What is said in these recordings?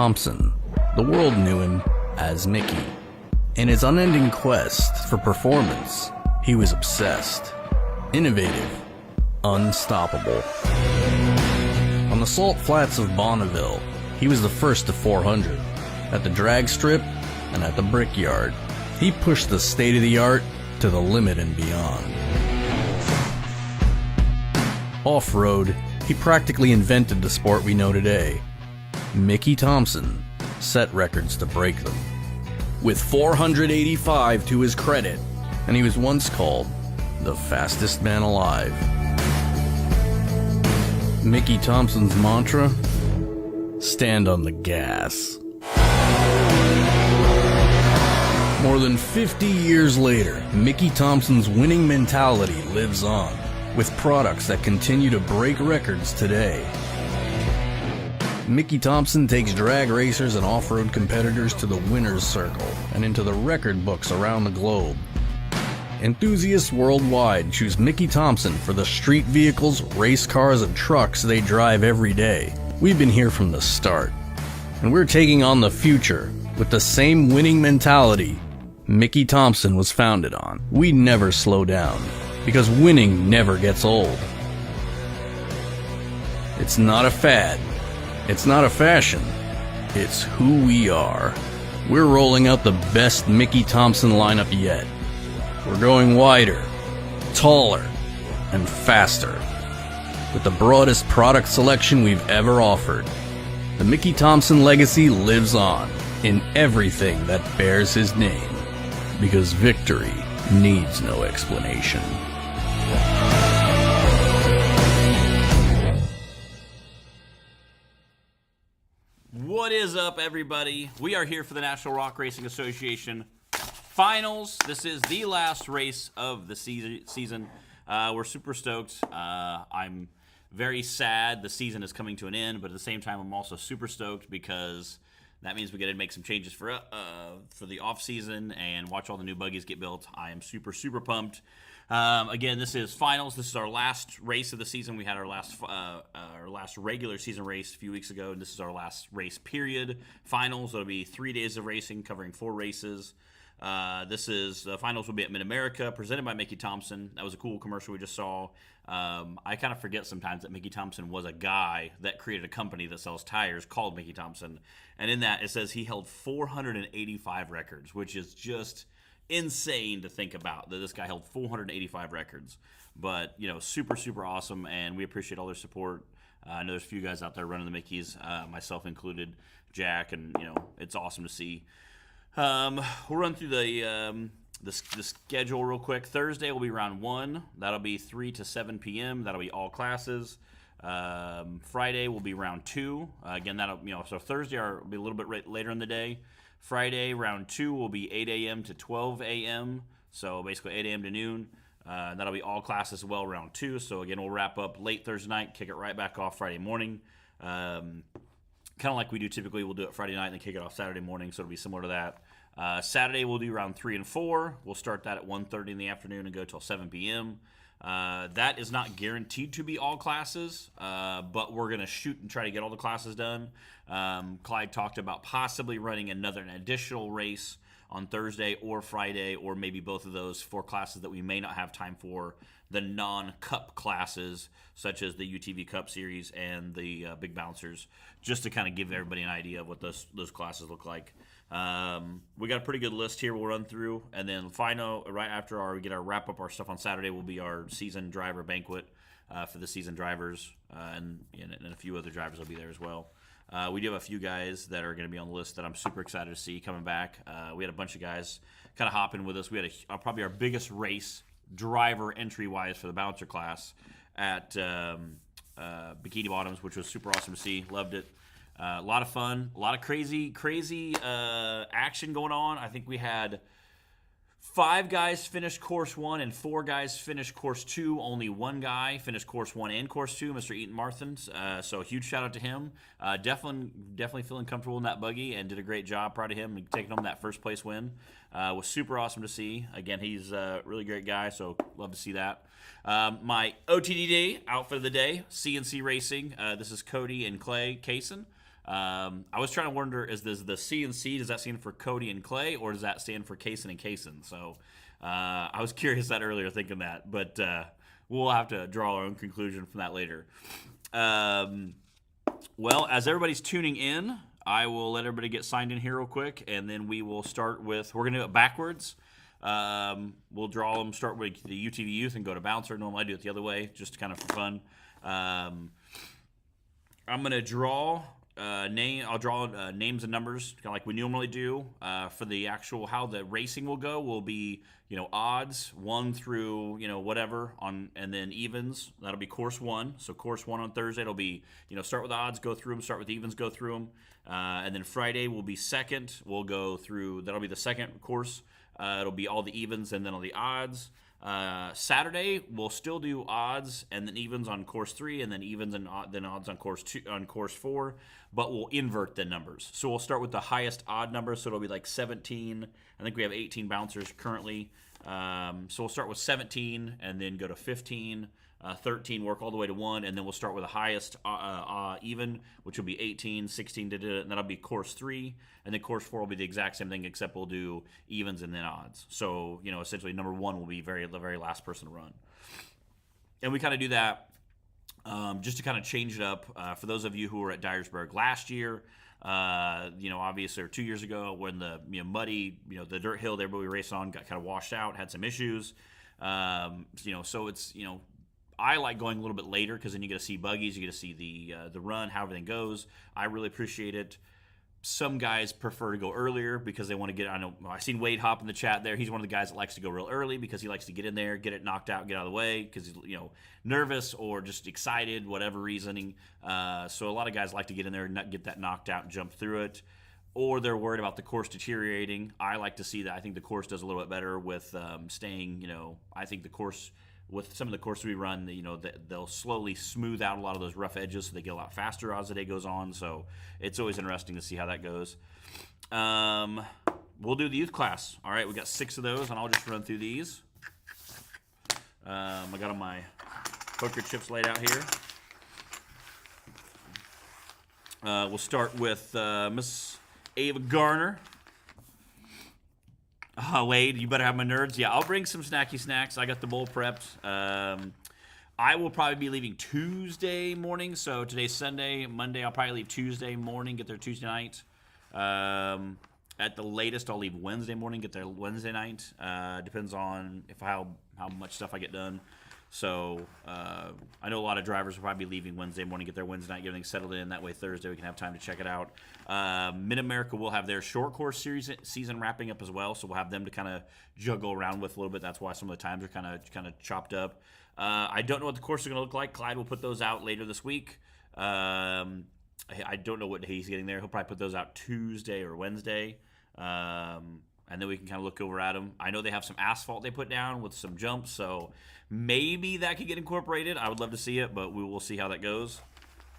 Thompson. The world knew him as Mickey. In his unending quest for performance, he was obsessed, innovative, unstoppable. On the salt flats of Bonneville, he was the first to 400. At the drag strip and at the brickyard, he pushed the state-of-the-art to the limit and beyond. Off-road, he practically invented the sport we know today. Mickey Thompson set records to break them. With 485 to his credit, and he was once called the fastest man alive. Mickey Thompson's mantra? Stand on the gas. More than 50 years later, Mickey Thompson's winning mentality lives on, with products that continue to break records today. Mickey Thompson takes drag racers and off-road competitors to the winner's circle and into the record books around the globe. Enthusiasts worldwide choose Mickey Thompson for the street vehicles, race cars, and trucks they drive every day. We've been here from the start, and we're taking on the future with the same winning mentality Mickey Thompson was founded on. We never slow down, because winning never gets old. It's not a fad. It's not a fashion. It's who we are. We're rolling out the best Mickey Thompson lineup yet. We're going wider, taller, and faster, with the broadest product selection we've ever offered. The Mickey Thompson legacy lives on in everything that bears his name, because victory needs no explanation. What is up, everybody? We are here for the National Rock Racing Association Finals. This is the last race of the season. We're super stoked. I'm very sad the season is coming to an end, but at the same time, I'm also super stoked because that means we get to make some changes for the off season and watch all the new buggies get built. I am super pumped. Again, this is finals. This is our last race of the season. We had our last regular season race a few weeks ago, and this is our last race period. Finals. It'll be 3 days of racing, covering 4 races. The finals will be at Mid-America, presented by Mickey Thompson. That was a cool commercial we just saw. I kind of forget sometimes that Mickey Thompson was a guy that created a company that sells tires called Mickey Thompson. And in that, it says he held 485 records, which is just insane to think about, that this guy held 485 records. But, super awesome, and we appreciate all their support. I know there's a few guys out there running the Mickeys, myself included, Jack, and, it's awesome to see. We'll run through the schedule real quick. Thursday will be round 1. That'll be 3 to 7 p.m. That'll be all classes. Friday will be round 2. Again, so Thursday will be a little bit later in the day. Friday, round 2 will be 8 a.m. to 12 a.m. So basically 8 a.m. to noon. That'll be all classes as well, round 2. So again, we'll wrap up late Thursday night, kick it right back off Friday morning. Kind of like we do typically. We'll do it Friday night and then kick it off Saturday morning, so it'll be similar to that. Saturday, we'll do round 3 and 4. We'll start that at 1:30 in the afternoon and go till 7 p.m. That is not guaranteed to be all classes, but we're going to shoot and try to get all the classes done. Clyde talked about possibly running an additional race on Thursday or Friday, or maybe both of those, for classes that we may not have time for, the non-cup classes, such as the UTV Cup Series and the Big Bouncers, just to kind of give everybody an idea of what those classes look like. We got a pretty good list here we'll run through, and then final, right after we wrap up our stuff on Saturday, will be our season driver banquet for the season drivers, and a few other drivers will be there as well. We do have a few guys that are going to be on the list that I'm super excited to see coming back. We had a bunch of guys kind of hop in with us. We had probably our biggest race driver entry-wise for the bouncer class at Bikini Bottoms, which was super awesome to see. Loved it. A lot of fun, a lot of crazy action going on. I think we had 5 guys finish course 1 and 4 guys finish course 2. Only 1 guy finished course 1 and course 2, Mr. Eaton Marthins. So a huge shout out to him. Definitely feeling comfortable in that buggy and did a great job. Proud of him taking home that first place win. Was super awesome to see. Again, he's a really great guy, so love to see that. My OTDD outfit of the day, CNC Racing. This is Cody and Clay Kaysen. I was trying to wonder, is this the C and C, does that stand for Cody and Clay, or does that stand for Kaysen and Kaysen? So I was curious that earlier, thinking that, but we'll have to draw our own conclusion from that later. Well, as everybody's tuning in, I will let everybody get signed in here real quick, and then we will start with, we're going to do it backwards. We'll draw them, start with the UTV youth and go to bouncer. Normally I do it the other way, just kind of for fun. I'm going to draw I'll draw names and numbers, kind of like we normally do. For the actual how the racing will go, will be odds 1 through whatever on, and then evens. That'll be course 1. So course 1 on Thursday, it'll be start with odds, go through them. Start with evens, go through them. And then Friday will be second. We'll go through. That'll be the second course. It'll be all the evens and then all the odds. Saturday we'll still do odds and then evens on course 3, and then evens and then odds on course 2 on course 4, but we'll invert the numbers. So we'll start with the highest odd number, so it'll be like 17. I think we have 18 bouncers currently. So we'll start with 17 and then go to 15, 13, work all the way to 1, and then we'll start with the highest even, which will be 18, 16, and that'll be course 3, and then course 4 will be the exact same thing, except we'll do evens and then odds. So, essentially number 1 will be the very last person to run. And we kind of do that just to kind of change it up. For those of you who were at Dyersburg last year, obviously, or 2 years ago, when the muddy, the dirt hill that everybody raced on got kind of washed out, had some issues. So it's, I like going a little bit later because then you get to see buggies, you get to see the run, how everything goes. I really appreciate it. Some guys prefer to go earlier because they want to get. I've seen Wade hop in the chat there. He's one of the guys that likes to go real early because he likes to get in there, get it knocked out, get out of the way because he's nervous or just excited, whatever reasoning. So a lot of guys like to get in there and get that knocked out and jump through it. Or they're worried about the course deteriorating. I like to see that. I think the course does a little bit better with staying. I think the course, with some of the courses we run, they'll slowly smooth out a lot of those rough edges so they get a lot faster as the day goes on. So it's always interesting to see how that goes. We'll do the youth class. All right, we got 6 of those, and I'll just run through these. I got all my poker chips laid out here. We'll start with Miss Ava Garner. Wade, you better have my nerds. Yeah, I'll bring some snacky snacks. I got the bowl prepped. I will probably be leaving Tuesday morning. So today's Sunday. Monday, I'll probably leave Tuesday morning, get there Tuesday night. At the latest, I'll leave Wednesday morning, get there Wednesday night. Depends on how much stuff I get done. So I know a lot of drivers will probably be leaving Wednesday morning, get there Wednesday night, get everything settled in. That way Thursday we can have time to check it out. Mid-America will have their short course season wrapping up as well, so we'll have them to kind of juggle around with a little bit. That's why some of the times are kind of chopped up. I don't know what the course is going to look like. Clyde will put those out later this week. I don't know what day he's getting there. He'll probably put those out Tuesday or Wednesday. And then we can kind of look over at them. I know they have some asphalt they put down with some jumps, so maybe that could get incorporated. I would love to see it, but we will see how that goes.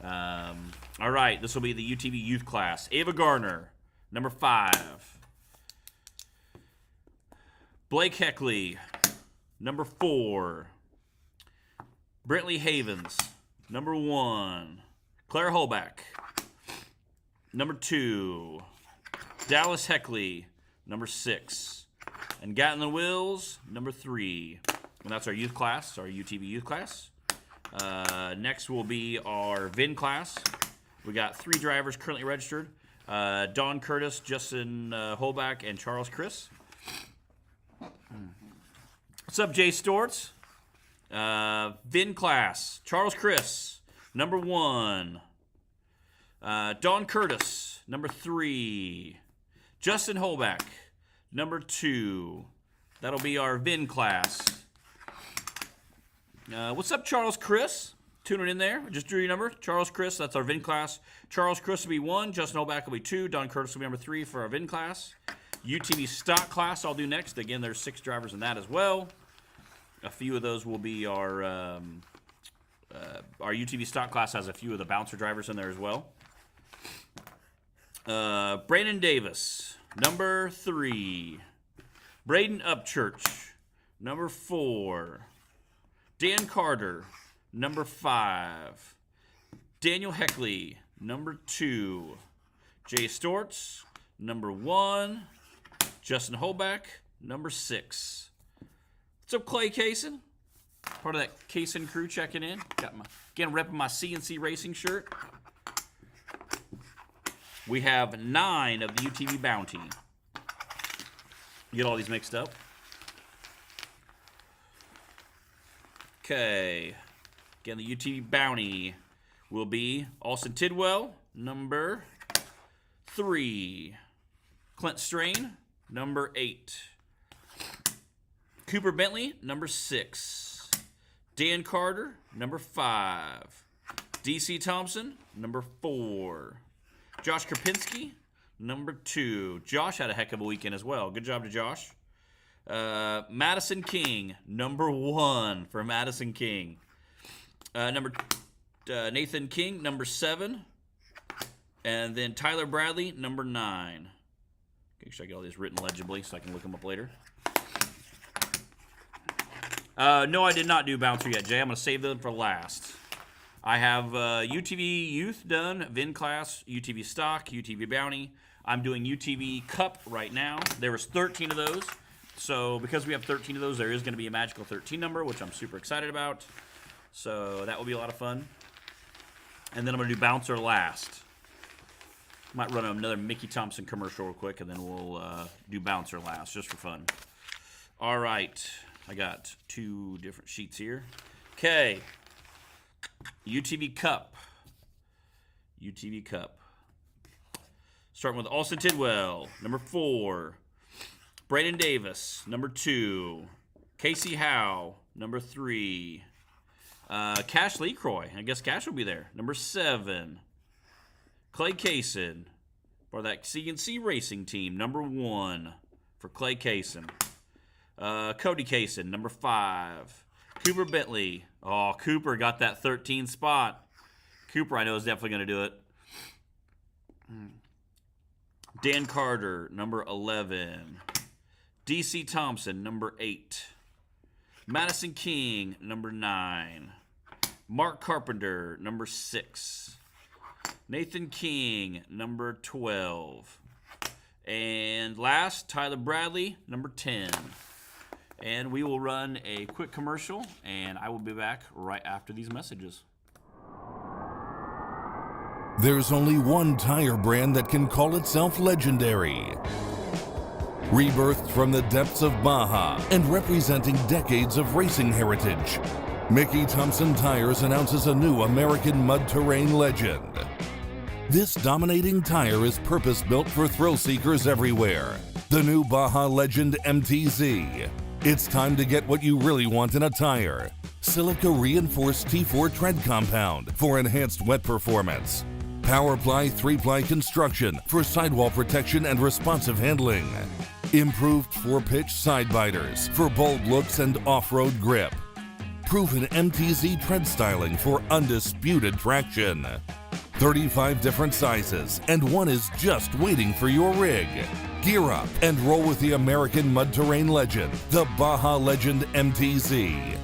All right, this will be the UTV youth class. Ava Garner, number 5. Blake Heckley, number 4. Brentley Havens, number 1. Claire Holback, number 2. Dallas Heckley, number 6. And Gatlin Wills, number 3. And that's our youth class, our UTV youth class. Next will be our VIN class. We got 3 drivers currently registered. Don Curtis, Justin Holback, and Charles Chris. What's up, Jay Storts? VIN class, Charles Chris, number 1. Don Curtis, number 3. Justin Holback, number 2. That'll be our VIN class. What's up, Charles Chris? Tuning in there. Just drew your number. Charles Chris, that's our VIN class. Charles Chris will be 1. Justin Holback will be 2. Don Curtis will be number 3 for our VIN class. UTV stock class I'll do next. Again, there's 6 drivers in that as well. A few of those will be our UTV stock class has a few of the bouncer drivers in there as well. Brandon Davis, number 3. Braden Upchurch, number 4. Dan Carter, number 5. Daniel Heckley, number 2, Jay Storts, number 1, Justin Holback, number 6. What's up, Clay Kaysen? Part of that Kaysen crew checking in. Got my, again, repping my CNC Racing shirt. We have 9 of the UTV Bounty. Get all these mixed up. Okay. Again, the UTV Bounty will be Austin Tidwell, number 3. Clint Strain, number 8. Cooper Bentley, number 6. Dan Carter, number 5. DC Thompson, number 4. Josh Krapinski, number 2. Josh had a heck of a weekend as well. Good job to Josh. Madison King, number 1 for Madison King. Nathan King, number 7. And then Tyler Bradley, number 9. Make sure I get all these written legibly so I can look them up later. No, I did not do Bouncer yet, Jay. I'm going to save them for last. I have UTV Youth done, VIN Class, UTV Stock, UTV Bounty. I'm doing UTV Cup right now. There was 13 of those. So because we have 13 of those, there is going to be a magical 13 number, which I'm super excited about. So that will be a lot of fun. And then I'm going to do Bouncer last. Might run another Mickey Thompson commercial real quick, and then we'll do Bouncer last, just for fun. All right. I got 2 different sheets here. Okay. UTV Cup. UTV Cup. Starting with Austin Tidwell, number 4. Brandon Davis, number 2. Casey Howe, number 3. Cash LeCroy. I guess Cash will be there. Number 7. Clay Kaysen for that CNC Racing team. Number 1 for Clay Kaysen. Cody Kaysen, number 5. Cooper Bentley. Oh, Cooper got that 13 spot. Cooper, I know, is definitely going to do it. Dan Carter, number 11. DC Thompson, number 8. Madison King, number 9. Mark Carpenter, number 6. Nathan King, number 12. And last, Tyler Bradley, number 10. And we will run a quick commercial, and I will be back right after these messages. There's only one tire brand that can call itself legendary. Rebirthed from the depths of Baja and representing decades of racing heritage, Mickey Thompson Tires announces a new American mud terrain legend. This dominating tire is purpose-built for thrill seekers everywhere. The new Baja Legend MTZ. It's time to get what you really want in a tire. Silica reinforced T4 tread compound for enhanced wet performance. PowerPly 3-ply construction for sidewall protection and responsive handling. Improved 4-pitch side biters for bold looks and off-road grip. Proven MTZ tread styling for undisputed traction. 35 different sizes, and one is just waiting for your rig. Gear up and roll with the American mud terrain legend, the Baja Legend MTZ.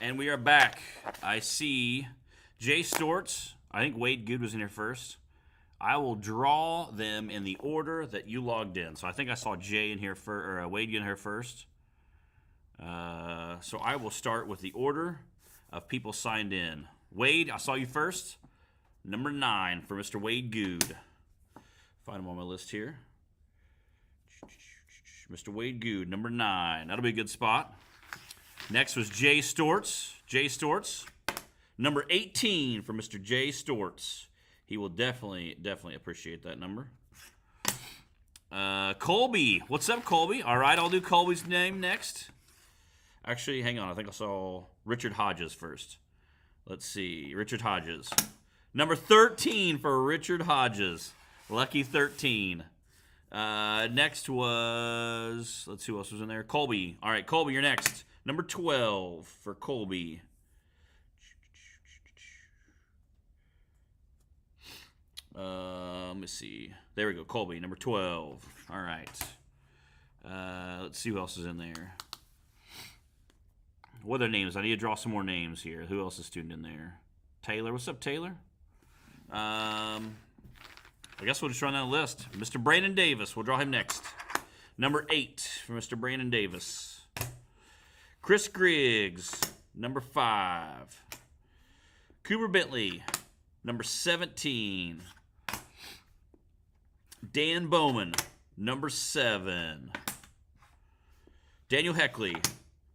And we are back. I see Jay Storts. I think Wade Good was in here first. I will draw them in the order that you logged in. So I think I saw Jay in here or Wade in here first. So I will start with the order of people signed in. Wade, I saw you first. Number 9 for Mr. Wade Good. Find him on my list here. Mr. Wade Good, number 9. That'll be a good spot. Next was Jay Storts. Jay Storts. Number 18 for Mr. Jay Storts. He will definitely appreciate that number. Colby. What's up, Colby? All right, I'll do Colby's name next. Actually, hang on. I think I saw Richard Hodges first. Let's see. Richard Hodges. Number 13 for Richard Hodges. Lucky 13. Next was, let's see who else was in there. Colby. All right, Colby, you're next. Number 12 for Colby. Let me see. There we go. Colby, number 12. All right. Let's see who else is in there. What are their names? I need to draw some more names here. Who else is tuned in there? Taylor. What's up, Taylor? I guess we'll just run down the list. Mr. Brandon Davis. We'll draw him next. Number 8 for Mr. Brandon Davis. Chris Griggs. Number 5. Cooper Bentley. Number 17. Dan Bowman. Number 7. Daniel Heckley.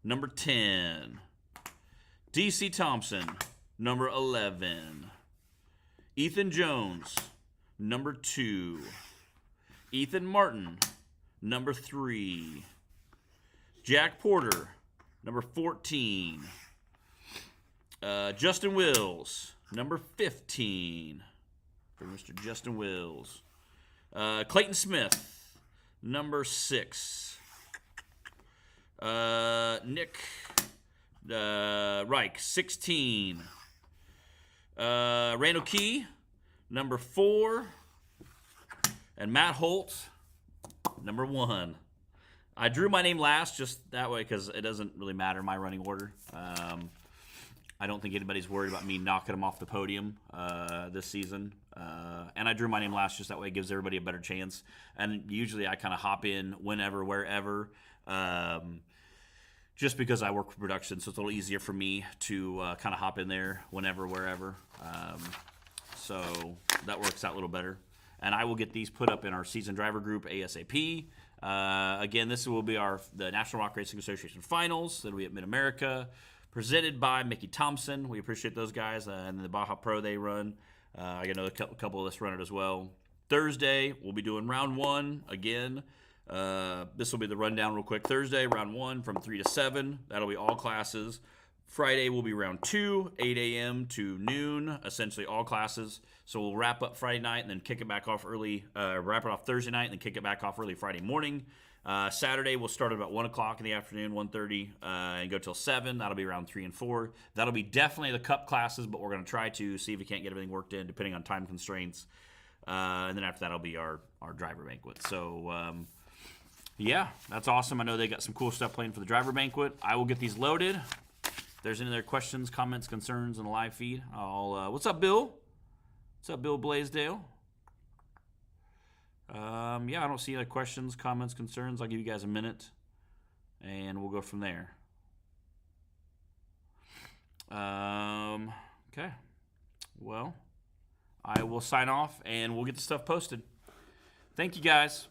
Number 10. DC Thompson. Number 11. Ethan Jones. Number 2. Ethan Martin. Number 3. Jack Porter. Number 14. Justin Wills. Number 15. For Mr. Justin Wills. Clayton Smith. Number 6. Nick Reich. 16. Randall Key. Number 4. And Matt Holt, number 1. I drew my name last just that way because it doesn't really matter my running order. I don't think anybody's worried about me knocking them off the podium this season. And I drew my name last just that way. It gives everybody a better chance. And usually I kind of hop in whenever, wherever, just because I work for production. So it's a little easier for me to kind of hop in there whenever, wherever. So that works out a little better. And I will get these put up in our season driver group ASAP. Again, this will be the National Rock Racing Association Finals. That'll be at Mid-America, presented by Mickey Thompson. We appreciate those guys. And the Baja Pro they run. I got another couple of us run it as well. Thursday, we'll be doing round 1 again. This will be the rundown real quick. Thursday, round 1 from 3 to 7. That'll be all classes. Friday will be round 2, 8 a.m. to noon, essentially all classes. So we'll wrap up Friday night and then kick it back off early, wrap it off Thursday night and then kick it back off early Friday morning. Saturday, we'll start at about 1 o'clock in the afternoon, 1:30, and go till 7. That'll be round 3 and 4. That'll be definitely the cup classes, but we're going to try to see if we can't get everything worked in, depending on time constraints. And then after that, will be our driver banquet. So, yeah, that's awesome. I know they got some cool stuff planned for the driver banquet. I will get these loaded. If there's any other questions, comments, concerns in the live feed, what's up, Bill? What's up, Bill Blaisdell? Yeah, I don't see any questions, comments, concerns. I'll give you guys a minute, and we'll go from there. Okay. Well, I will sign off, and we'll get the stuff posted. Thank you, guys.